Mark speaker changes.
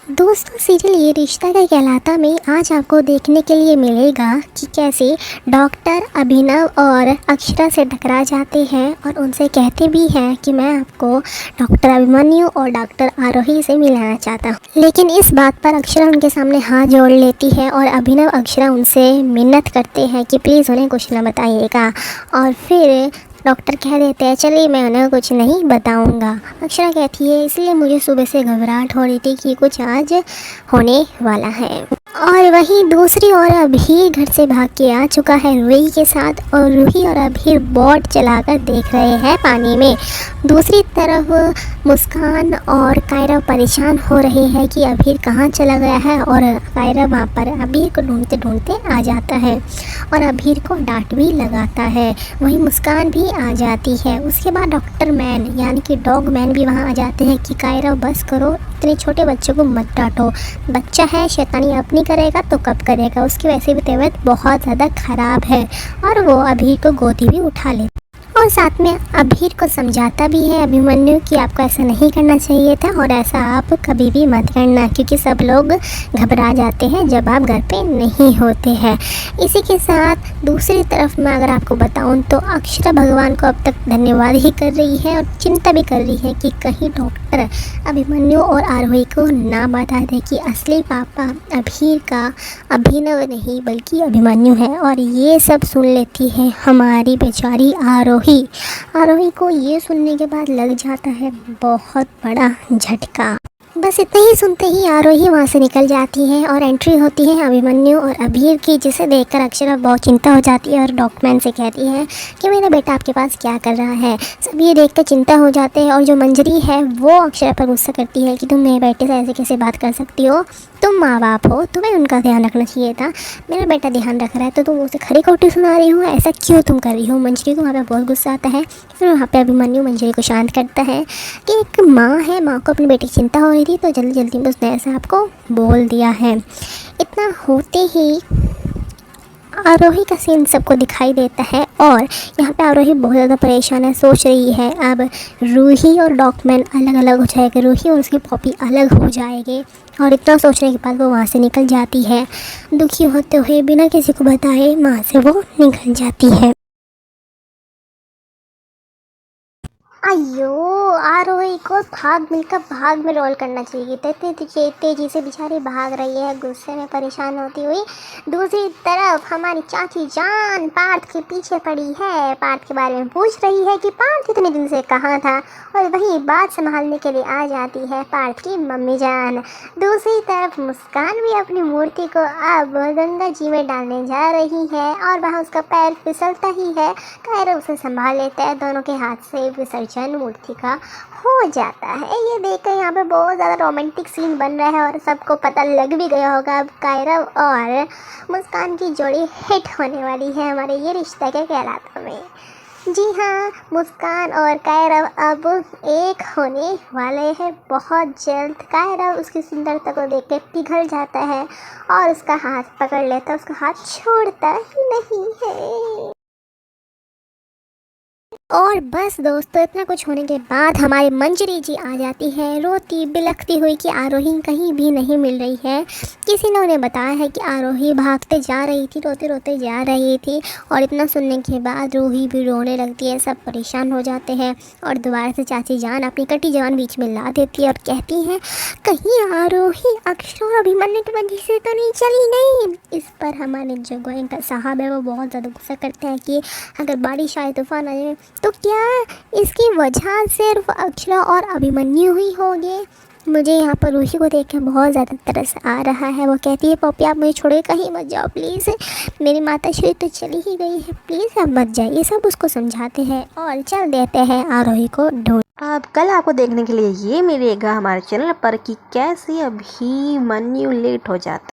Speaker 1: दोस्तों सीरियल ये रिश्ता क्या कहलाता में आज आपको देखने के लिए मिलेगा कि कैसे डॉक्टर अभिनव और अक्षरा से टकरा जाते हैं और उनसे कहते भी हैं कि मैं आपको डॉक्टर अभिमन्यु और डॉक्टर आरोही से मिलाना चाहता हूँ। लेकिन इस बात पर अक्षरा उनके सामने हाथ जोड़ लेती है और अभिनव अक्षरा उनसे मिन्नत करते हैं कि प्लीज़ उन्हें कुछ न बताइएगा। और फिर डॉक्टर कह देते हैं चलिए मैं उन्हें कुछ नहीं बताऊंगा। अक्षरा कहती है इसलिए मुझे सुबह से घबराहट हो रही थी कि कुछ आज होने वाला है। और वहीं दूसरी ओर अभीर घर से भाग के आ चुका है रूही के साथ और रूही और अभीर बोट चलाकर देख रहे हैं पानी में। दूसरी तरफ मुस्कान और कायरा परेशान हो रहे हैं कि अभीर कहाँ चला गया है और कायरा वहाँ पर अभीर को ढूंढते ढूंढते आ जाता है और अभीर को डांट भी लगाता है। वहीं मुस्कान भी आ जाती है। उसके बाद डॉक्टर मैन यानी कि डॉग मैन भी वहाँ आ जाते हैं कि कायरा बस करो, इतने छोटे बच्चों को मत डांटो, बच्चा है शैतानी अपनी करेगा तो कब करेगा, उसकी वैसे भी तबीयत बहुत ज़्यादा ख़राब है। और वो अभीर को गोदी भी उठा लेता और साथ में अभीर को समझाता भी है अभिमन्यु कि आपको ऐसा नहीं करना चाहिए था और ऐसा आप कभी भी मत करना क्योंकि सब लोग घबरा जाते हैं जब आप घर पे नहीं होते हैं। इसी के साथ दूसरी तरफ मैं अगर आपको बताऊं तो अक्षरा भगवान को अब तक धन्यवाद ही कर रही है और चिंता भी कर रही है कि कहीं डॉक्टर अभिमन्यु और आरोही को ना बता दे कि असली पापा अभीर का अभिनव नहीं बल्कि अभिमन्यु है। और ये सब सुन लेती है हमारी बेचारी आरोही को ये सुनने के बाद लग जाता है बहुत बड़ा झटका। बस इतना ही सुनते ही आरोही वहाँ से निकल जाती है और एंट्री होती है अभिमन्यु और अभीर की, जिसे देखकर अक्षरा बहुत चिंता हो जाती है और डॉक्टरमैन से कहती है कि मेरा बेटा आपके पास क्या कर रहा है। सब ये देखकर चिंता हो जाते हैं और जो मंजरी है वो अक्षरा पर गुस्सा करती है कि तुम मेरे बेटे से ऐसे कैसे बात कर सकती हो, तुम माँ बाप हो, तुम्हें उनका ध्यान रखना चाहिए था, मेरा बेटा ध्यान रख रहा है तो तुम उसे खरी खोटी सुना रही हो, ऐसा क्यों तुम कर रही हो। मंजरी को वहाँ पर बहुत गुस्सा आता है। फिर वहाँ पर अभिमन्यु मंजरी को शांत करता है कि एक माँ है, माँ को अपने बेटे की चिंता हो रही थी तो जल्दी जल्दी में उसने ऐसा आपको बोल दिया है। इतना होते ही आरोही का सीन सबको दिखाई देता है और यहाँ पे आरोही बहुत ज़्यादा परेशान है, सोच रही है अब रूही और डॉक्टरमैन अलग अलग हो जाएंगे, रूही और उसकी पॉपी अलग हो जाएंगे। और इतना सोचने के बाद वो वहाँ से निकल जाती है। दुखी होते हुए बिना किसी को बताए वहाँ से वो निकल जाती है। अयो आरोही को भाग में रोल करना चाहिए था, इतनी तेजी से बेचारी भाग रही है गुस्से में परेशान होती हुई। दूसरी तरफ हमारी चाची जान पार्थ के पीछे पड़ी है, पार्थ के बारे में पूछ रही है कि पार्थ इतने दिन से कहाँ था और वहीं बात संभालने के लिए आ जाती है पार्थ की मम्मी जान। दूसरी तरफ मुस्कान भी अपनी मूर्ति को अब गंगा जी में डालने जा रही है और वहाँ उसका पैर फिसलता ही है, कायरा उसे संभाल लेता है, दोनों के हाथ से विसर्जन मूर्ति का हो जाता है। ये देखकर यहाँ पे बहुत ज़्यादा रोमांटिक सीन बन रहा है और सबको पता लग भी गया होगा अब कायरा और मुस्कान की जोड़ी हिट होने वाली है हमारे ये रिश्ता क्या कहलाता में। जी हाँ, मुस्कान और कायरा अब एक होने वाले हैं बहुत जल्द। कायरा उसकी सुंदरता को देख के पिघल जाता है और उसका हाथ पकड़ लेता है, उसका हाथ छोड़ता ही नहीं है। और बस दोस्तों इतना कुछ होने के बाद हमारी मंजरी जी आ जाती है रोती बिलखती हुई कि आरोही कहीं भी नहीं मिल रही है। किसी ने उन्हें बताया है कि आरोही भागते जा रही थी, रोते रोते जा रही थी। और इतना सुनने के बाद रूही भी रोने लगती है, सब परेशान हो जाते हैं और दोबारा से चाची जान अपनी कटी जवान बीच में ला देती है और कहती हैं कहीं आरोही अक्षरा और अभिमन्यु की वजह से तो नहीं चली गई। इस पर हमारे जो गोयंका साहब है वो बहुत ज़्यादा गुस्सा करते हैं कि अगर बारिश आए तूफान आए तो क्या इसकी वजह सिर्फ अक्षरा और अभिमन्यु ही होंगे। मुझे यहाँ पर रूही को देख के बहुत ज़्यादा तरस आ रहा है। वो कहती है पॉपी आप मुझे छोड़े कहीं मत जाओ प्लीज़, मेरी माता श्री तो चली ही गई है, प्लीज़ आप मत जाइए। सब उसको समझाते हैं और चल देते हैं आरोही को ढूंढ।
Speaker 2: अब कल आपको देखने के लिए ये मिलेगा हमारे चैनल पर कि कैसे अभिमन्यु लेट हो जाता